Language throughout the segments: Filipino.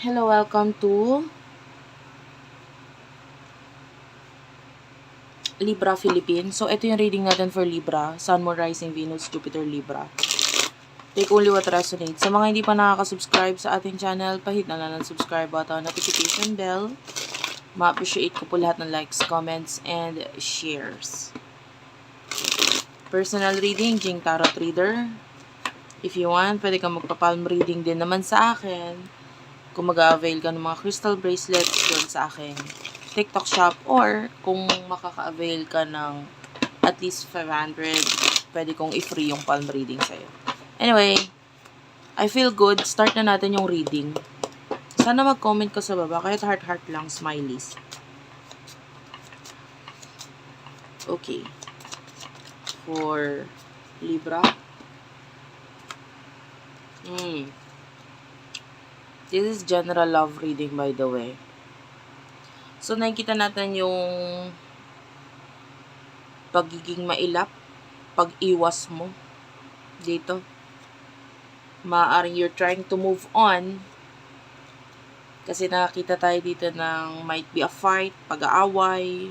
Hello, welcome to Libra Philippines. So, ito yung reading natin for Libra. Sun, Moon, Rising, Venus, Jupiter, Libra. Take only what resonates. Sa mga hindi pa nakaka-subscribe sa ating channel, pahit na lang ng subscribe button, notification bell. Ma-appreciate ko po lahat ng likes, comments, and shares. Personal reading, Jing Tarot Reader. If you want, pwede kang magpa-palm reading din naman sa akin. Kung mag-avail ka ng mga crystal bracelets doon sa akin TikTok shop, or kung makaka-avail ka ng at least 500, pwede kong i-free yung palm reading sa'yo. Anyway, I feel good. Start na natin yung reading. Sana mag-comment ka sa baba, kahit heart-heart lang, smileys. Okay. For Libra. This is general love reading, by the way. So, nakikita natin yung pagiging mailap, pag-iwas mo dito. Maaaring you're trying to move on kasi nakakita tayo dito ng might be a fight, pag-aaway,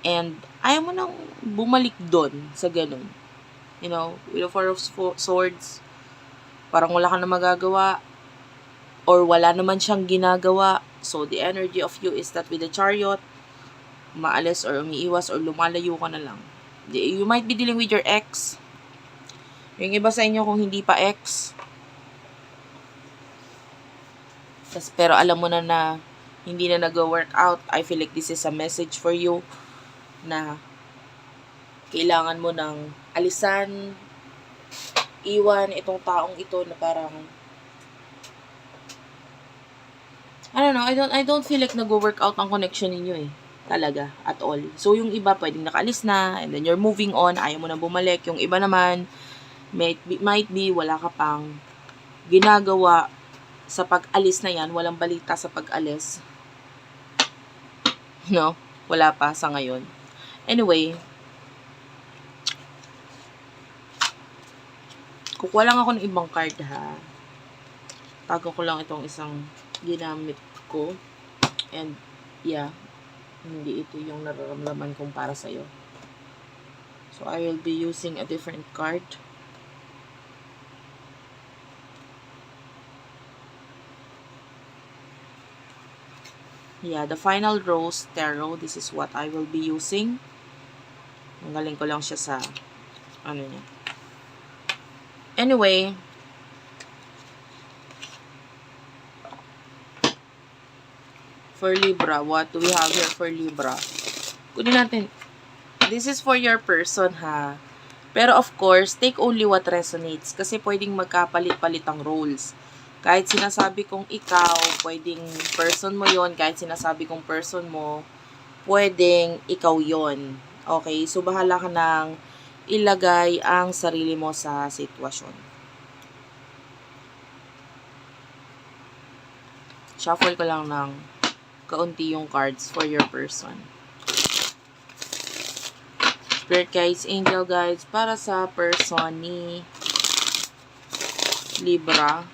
and ayaw mo nang bumalik doon sa ganun. You know, with the Four of Swords, parang wala ka na magagawa, or wala naman siyang ginagawa. So, the energy of you is that with the Chariot, maalis or umiiwas or lumalayo ka na lang. You might be dealing with your ex. Yung iba sa inyo kung hindi pa ex. Pero alam mo na hindi na nag-work out. I feel like this is a message for you na kailangan mo ng alisan, iwan itong taong ito na parang I don't know, I don't feel like nag-work out ang connection ninyo talaga, at all. So, yung iba pwedeng nakaalis na, and then you're moving on, ayaw mo na bumalik. Yung iba naman, might be wala ka pang ginagawa sa pag-alis na yan. Walang balita sa pag-alis. No? Wala pa sa ngayon. Anyway, kukuha lang ako ng ibang card, ha. Tago ko lang itong isang ginamit ko. And, yeah, hindi ito yung nararamdaman kong para sa'yo. So, I will be using a different card. Yeah, the Final Rose Tarot. This is what I will be using. Nanggaling ko lang siya sa ano niya. Anyway, for Libra, what do we have here for Libra? Kunin natin. This is for your person, ha. Pero of course, take only what resonates. Kasi pwedeng magkapalit-palit ang roles. Kahit sinasabi kong ikaw, pwedeng person mo yon. Kahit sinasabi kong person mo, pwedeng ikaw yon. Okay? So, bahala ka nang ilagay ang sarili mo sa sitwasyon. Shuffle ko lang ng kaunti yung cards for your person. Spirit guides, angel guides para sa person ni Libra.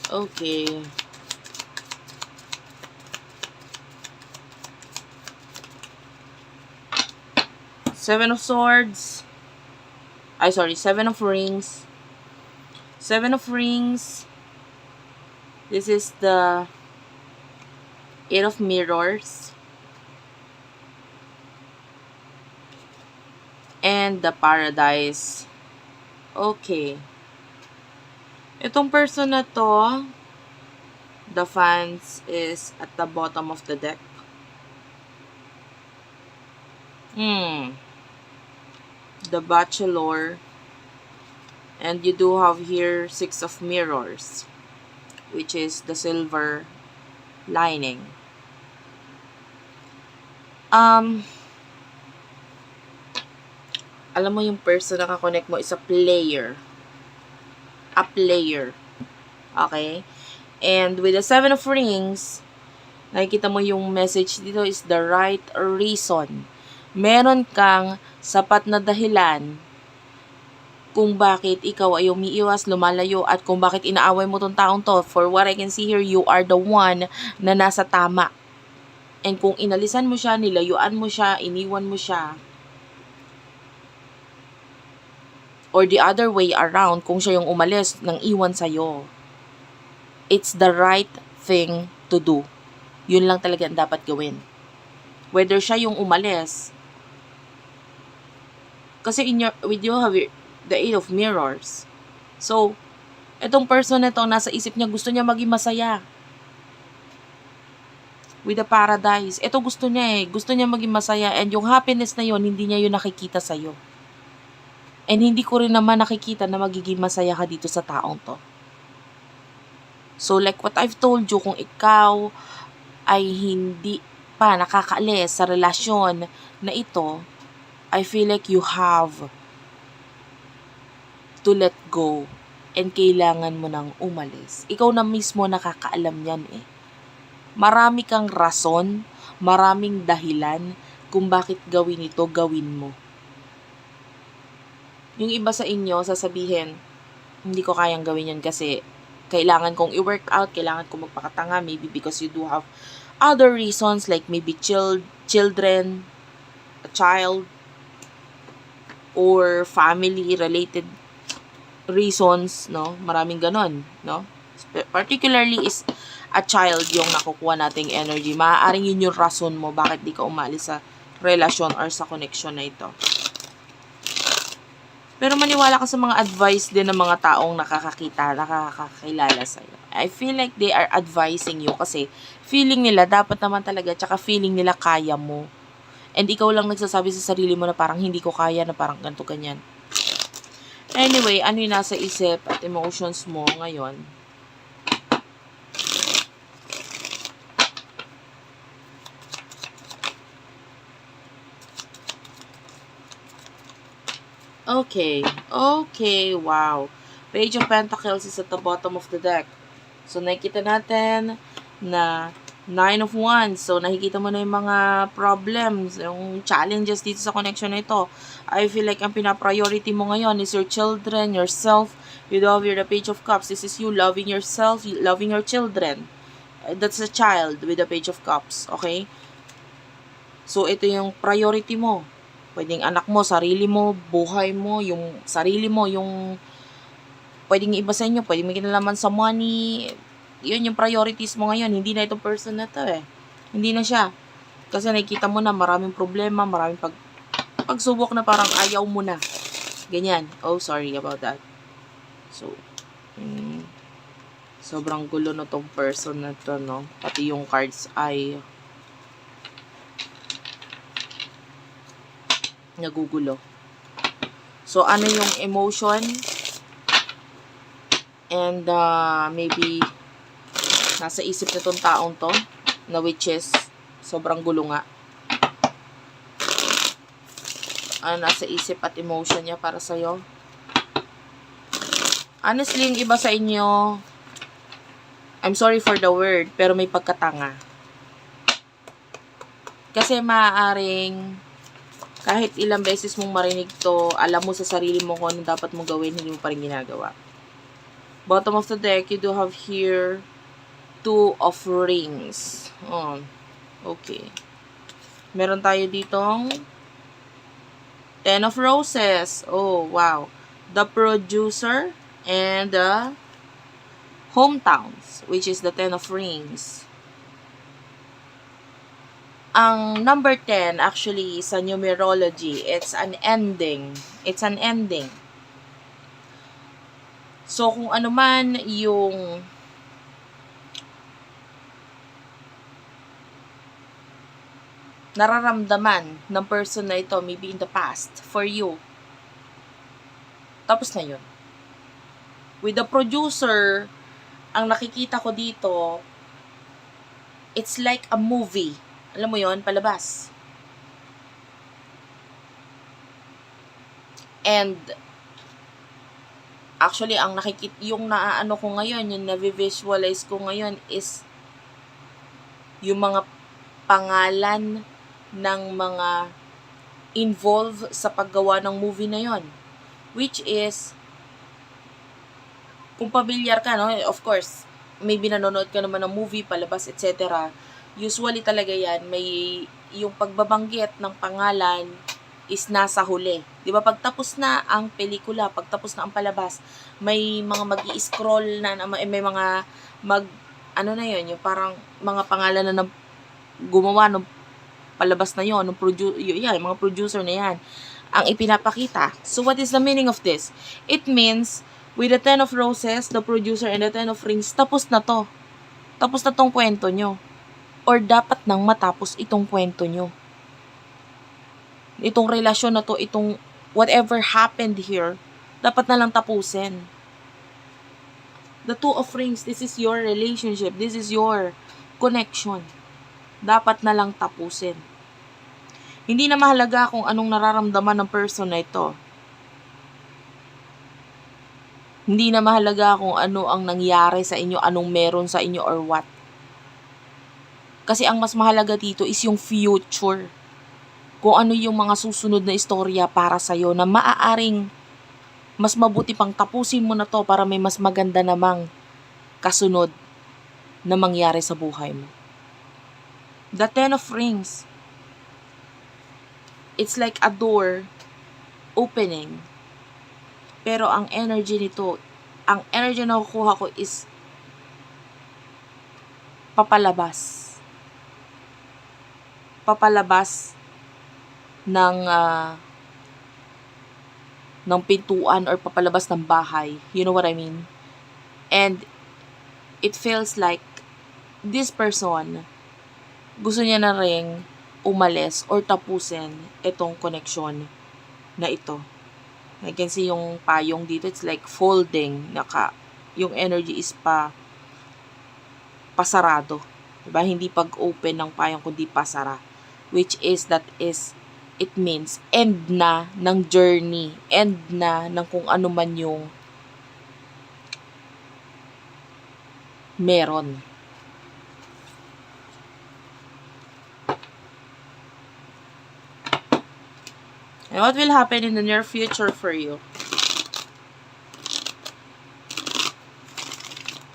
Okay. Seven of Swords. Seven of Rings. Seven of Rings. This is the Eight of Mirrors. And the Paradise. Okay. Itong person na to, the fans is at the bottom of the deck. The Bachelor. And you do have here Six of Mirrors, which is the silver lining. alam mo yung person na kakonect mo is a player. A player. Okay? And with the 7 of Rings, nakikita mo yung message dito is the right reason. Meron kang sapat na dahilan kung bakit ikaw ay umiiwas, lumalayo, at kung bakit inaaway mo tong taong to. For what I can see here, you are the one na nasa tama. And kung inalisan mo siya, nilayuan mo siya, iniwan mo siya, or the other way around, kung siya yung umalis nang iwan sa'yo, it's the right thing to do. Yun lang talaga ang dapat gawin. Whether siya yung umalis, kasi with you have the 8 of Mirrors. So, itong person na ito, nasa isip niya, gusto niya maging masaya. With the Paradise. Ito gusto niya Gusto niya maging masaya. And yung happiness na yon hindi niya yun nakikita sa'yo. And hindi ko rin naman nakikita na magiging masaya ka dito sa taong to. So, like what I've told you, kung ikaw ay hindi pa nakakaalis sa relasyon na ito, I feel like you have to let go and kailangan mo nang umalis. Ikaw na mismo nakakaalam yan Marami kang rason, maraming dahilan kung bakit gawin ito, gawin mo. Yung iba sa inyo, sasabihin, hindi ko kayang gawin yan kasi kailangan kong i-work out, kailangan kong magpakatanga, maybe because you do have other reasons like maybe children, a child, or family-related reasons, no? Maraming ganon, no? Particularly is a child yung nakukuha nating energy. Maaaring yun yung rason mo bakit di ka umalis sa relasyon or sa connection na ito. Pero maniwala ka sa mga advice din ng mga taong nakakakilala sa'yo. I feel like they are advising you kasi feeling nila dapat naman talaga, tsaka feeling nila kaya mo. And ikaw lang nagsasabi sa sarili mo na parang hindi ko kaya, na parang ganito ganyan. Anyway, ano yung nasa isip at emotions mo ngayon? Okay, wow. Page of Pentacles is at the bottom of the deck. So, nakikita natin na 9 of Wands. So, nakikita mo na yung mga problems, yung challenges dito sa connection na ito. I feel like ang pina-priority mo ngayon is your children, yourself. You do have the Page of Cups. This is you loving yourself, loving your children. That's a child with the Page of Cups. Okay? So, ito yung priority mo. Pwedeng anak mo, sarili mo, buhay mo, yung sarili mo, yung pwedeng iba sa inyo, pwedeng may kinalaman sa money. Yun yung priorities mo ngayon. Hindi na itong person na to Hindi na siya. Kasi nakikita mo na maraming problema, maraming pagsubok na parang ayaw mo na. Ganyan. Oh, sorry about that. So, sobrang gulo na tong person na to, no? Pati yung cards ay nagugulo. So, ano yung emotion? And maybe nasa isip na tong taong to, na which is sobrang gulo nga. Ano nasa isip at emotion niya para sa'yo? Honestly, yung iba sa inyo, I'm sorry for the word, pero may pagkatanga. Kasi maaaring kahit ilang beses mong marinig to, alam mo sa sarili mo kung ano dapat mong gawin, hindi mo pa rin ginagawa. Bottom of the deck, you do have here 2 of Rings. Oh, okay. Meron tayo ditong 10 of Roses. Oh, wow. The Producer and the Hometowns, which is the 10 of Rings. Ang number 10, actually, sa numerology, it's an ending. It's an ending. So, kung ano man yung nararamdaman ng person na ito, maybe in the past, for you, tapos na yun. With the Producer, ang nakikita ko dito, it's like a movie. Alam mo yon, palabas. And actually, ang yung naaano ko ngayon, yung na-visualize ko ngayon is yung mga pangalan ng mga involved sa paggawa ng movie na yon. Which is, kung pamilyar ka, no, of course, maybe nanonood ka naman ng movie, palabas, etc. Usually talaga yan, may yung pagbabanggit ng pangalan is nasa huli. Di ba? Pagtapos na ang pelikula, pagtapos na ang palabas, may mga mag-i-scroll na, may mga ano na yun, yung parang mga pangalan na gumawa ng palabas na yun, yung mga producer na yan, ang ipinapakita. So, what is the meaning of this? It means, with the 10 of Roses, the producer, and the 10 of Rings, tapos na to. Tapos na tong kwento nyo. Or dapat nang matapos itong kwento nyo. Itong relasyon na to, itong whatever happened here, dapat na lang tapusin. The 2 of Rings, this is your relationship. This is your connection. Dapat na lang tapusin. Hindi na mahalaga kung anong nararamdaman ng person na ito. Hindi na mahalaga kung ano ang nangyari sa inyo, anong meron sa inyo or what. Kasi ang mas mahalaga dito is yung future. Kung ano yung mga susunod na istorya para sa'yo na maaaring mas mabuti pang tapusin mo na to para may mas maganda namang kasunod na mangyari sa buhay mo. The 10 of Rings. It's like a door opening. Pero ang energy nito, ang energy na nakukuha ko is papalabas. Papalabas ng pintuan or papalabas ng bahay. You know what I mean? And it feels like this person gusto niya na ring umalis or tapusin itong connection na ito. I can see yung payong dito, it's like folding, yung energy is pasarado. Diba? Hindi pag-open ng payong kundi pasara. Which is, it means end na ng journey, end na ng kung ano man yung meron. And what will happen in the near future for you?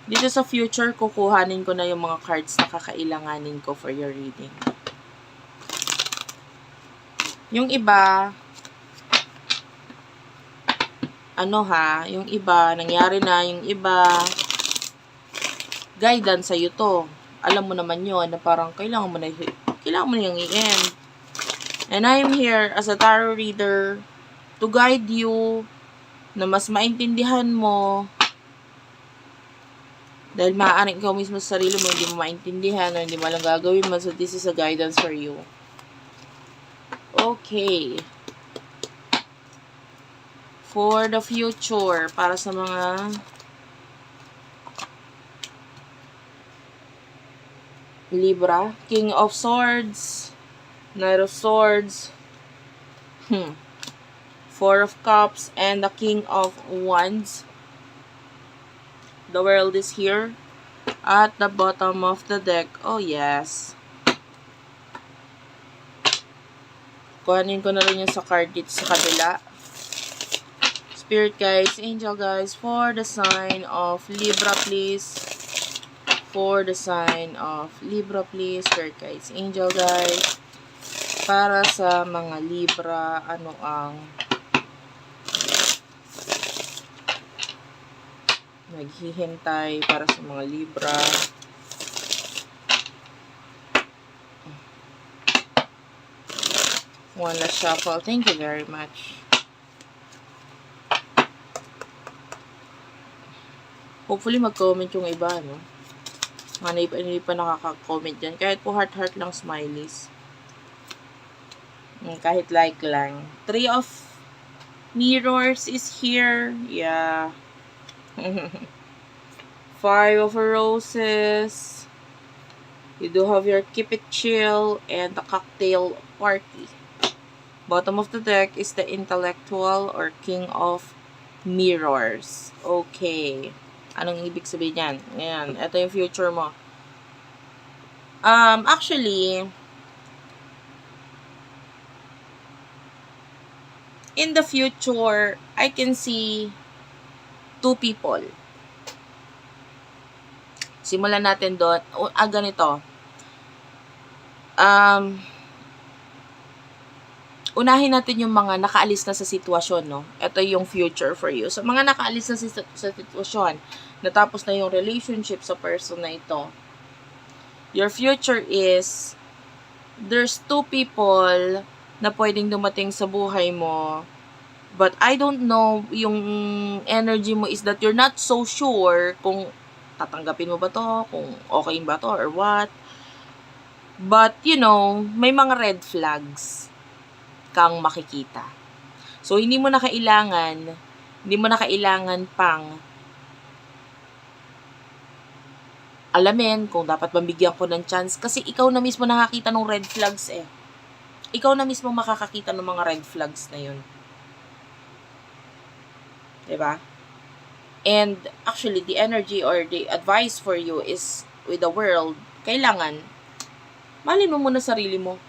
Dito sa future, kukuhanin ko na yung mga cards na kakailanganin ko for your reading. Yung iba, yung iba, nangyari na, yung iba, guidance sa'yo to. Alam mo naman yon na parang kailangan mo na yung i-end. And I'm here as a tarot reader to guide you na mas maintindihan mo. Dahil maaaring ikaw mismo sa sarili mo, hindi mo maintindihan o hindi mo alam gagawin mo. So, this is a guidance for you. Okay. For the future, para sa mga Libra, King of Swords, Knight of Swords, 4 of Cups, and the King of Wands. The World is here. At the bottom of the deck, oh yes. Kuhanin ko na rin yung sa card dito sa kabila. Spirit guides, angel guides, for the sign of Libra, please. For the sign of Libra, please. Spirit guides, angel guides. Para sa mga Libra, ano ang naghihintay para sa mga Libra. One last shuffle. Thank you very much. Hopefully mag-comment yung iba, no? Hindi pa nakaka-comment dyan. Kahit po heart-heart lang, smileys. Kahit like lang. 3 of Mirrors is here. Yeah. 5 of Roses. You do have your Keep It Chill and the Cocktail Party. Bottom of the deck is the intellectual or king of mirrors. Okay. Anong ibig sabihin yan? Ayan. Ito yung future mo. Actually, in the future, I can see two people. Simulan natin doon. Ganito. Unahin natin yung mga nakaalis na sa sitwasyon, no? Ito yung future for you. So, mga nakaalis na sa sitwasyon, natapos na yung relationship sa person na ito, your future is, there's two people na pwedeng dumating sa buhay mo, but I don't know, yung energy mo is that you're not so sure kung tatanggapin mo ba to, kung okay ba to, or what. But, may mga red flags kang makikita. So, hindi mo na kailangan pang alamin kung dapat bambigyan ko ng chance kasi ikaw na mismo nakakita ng red flags eh. Ikaw na mismo makakakita ng mga red flags na yun. Diba? And actually, the energy or the advice for you is with the world, kailangan mahalin mo muna sarili mo.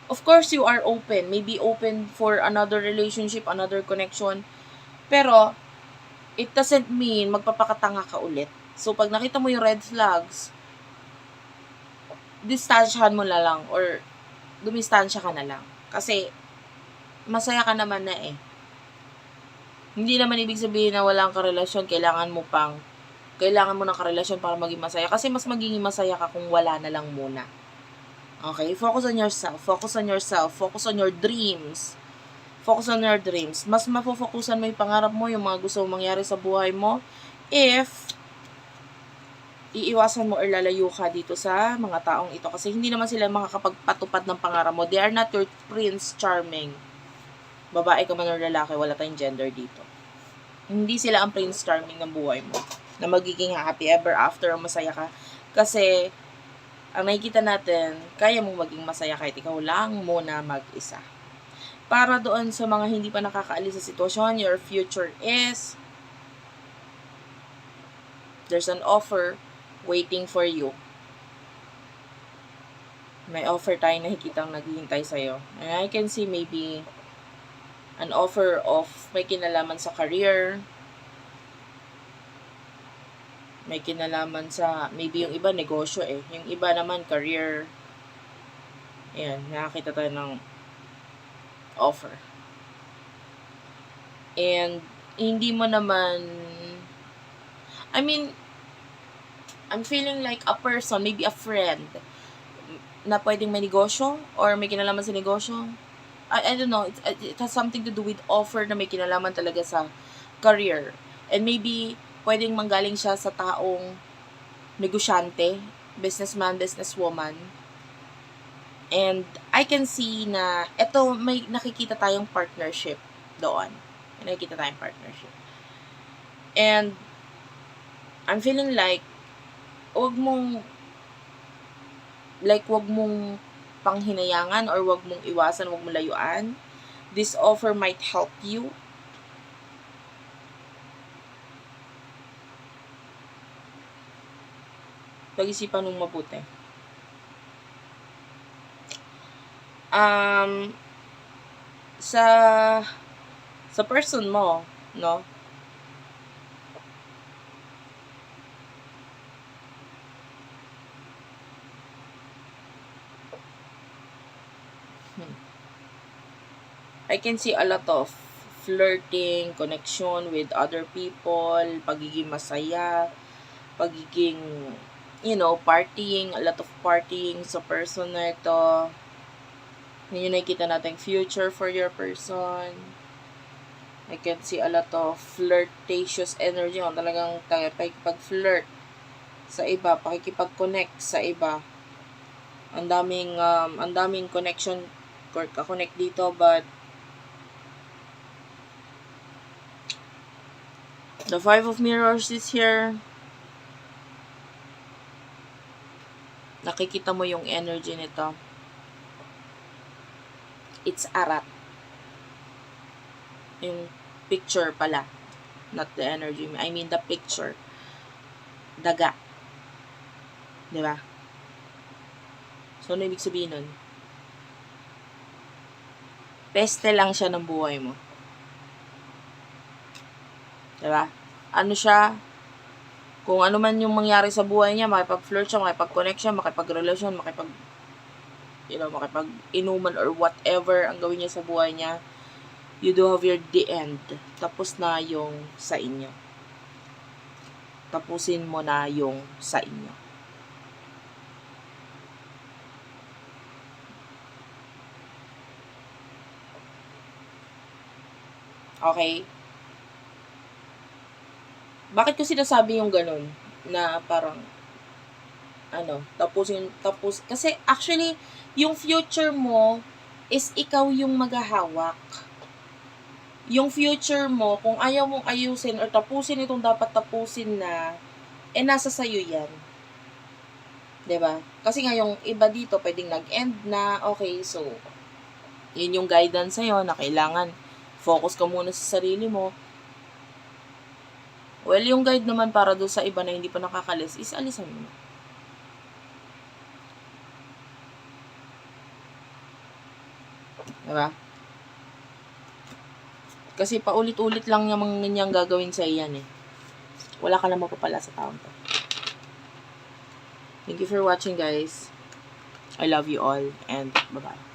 Of course, you are open. Maybe open for another relationship, another connection. Pero, it doesn't mean magpapakatanga ka ulit. So, pag nakita mo yung red flags, distansyahan mo na lang or dumistansya ka na lang. Kasi, masaya ka naman na eh. Hindi naman ibig sabihin na walang karelasyon, kailangan mo ng karelasyon para maging masaya. Kasi mas magiging masaya ka kung wala na lang muna. Okay? Focus on yourself. Focus on yourself. Focus on your dreams. Focus on your dreams. Mas mapofokusan mo yung pangarap mo, yung mga gusto mong mangyari sa buhay mo, if iiwasan mo or lalayo ka dito sa mga taong ito. Kasi hindi naman sila makakapagpatupad ng pangarap mo. They are not your Prince Charming. Babae ka man o lalaki, wala tayong gender dito. Hindi sila ang Prince Charming ng buhay mo. Na magiging happy ever after o masaya ka. Kasi, ang nakikita natin, kaya mong maging masaya kahit ikaw lang muna mag-isa. Para doon sa mga hindi pa nakakaalis sa sitwasyon, your future is, there's an offer waiting for you. May offer tayong nakikitang naghihintay sa'yo. And I can see maybe an offer of may kinalaman sa career, may kinalaman sa, maybe yung iba negosyo eh. Yung iba naman career. Ayan, nakakita tayo ng offer. And, hindi mo naman, I'm feeling like a person, maybe a friend, na pwedeng may negosyo or may kinalaman sa negosyo. I don't know, it has something to do with offer na may kinalaman talaga sa career. And maybe, pwedeng manggaling siya sa taong negosyante, businessman, businesswoman. And I can see na eto may nakikita tayong partnership doon. May nakikita tayong partnership. And I'm feeling like wag mong panghinayangan or wag mong iwasan, wag mong layuan. This offer might help you. Pag-isipan mong mabuti. Sa person mo, no? I can see a lot of flirting, connection with other people, pagiging masaya, pagiging partying, a lot of partying sa person na ito. Yun yung nakikita natin future for your person. I can see a lot of flirtatious energy. Talagang pakikipag-flirt sa iba, pakikipag-connect sa iba. Ang daming connection, ka-connect dito, but the Five of Mirrors is here. Nakikita mo yung energy nito. It's arat. Yung picture pala. Not the energy. I mean the picture. Daga. Diba? So, ano ibig sabihin nun? Peste lang siya ng buhay mo. Diba? Ano siya? Kung ano man yung mangyari sa buhay niya, makipag-flirt siya, makipag-connect siya, makipag-relasyon, makipag-inuman or whatever ang gawin niya sa buhay niya, you do have your the end. Tapos na yung sa inyo. Tapusin mo na yung sa inyo. Okay? Bakit ko sinasabi yung ganun? Na parang, tapos, kasi actually, yung future mo is ikaw yung maghahawak. Yung future mo, kung ayaw mong ayusin or tapusin itong dapat tapusin na, nasa sayo yan. 'Di ba? Kasi nga yung iba dito pwedeng nag-end na, okay, so, yun yung guidance sa'yo na kailangan focus ka muna sa sarili mo. Well, yung guide naman para doon sa iba na hindi pa nakakalis is alisan mo. Diba? Kasi paulit-ulit lang yung mga ganyang gagawin sa iyan eh. Wala ka na mapapala sa taong to. Thank you for watching, guys. I love you all and bye-bye.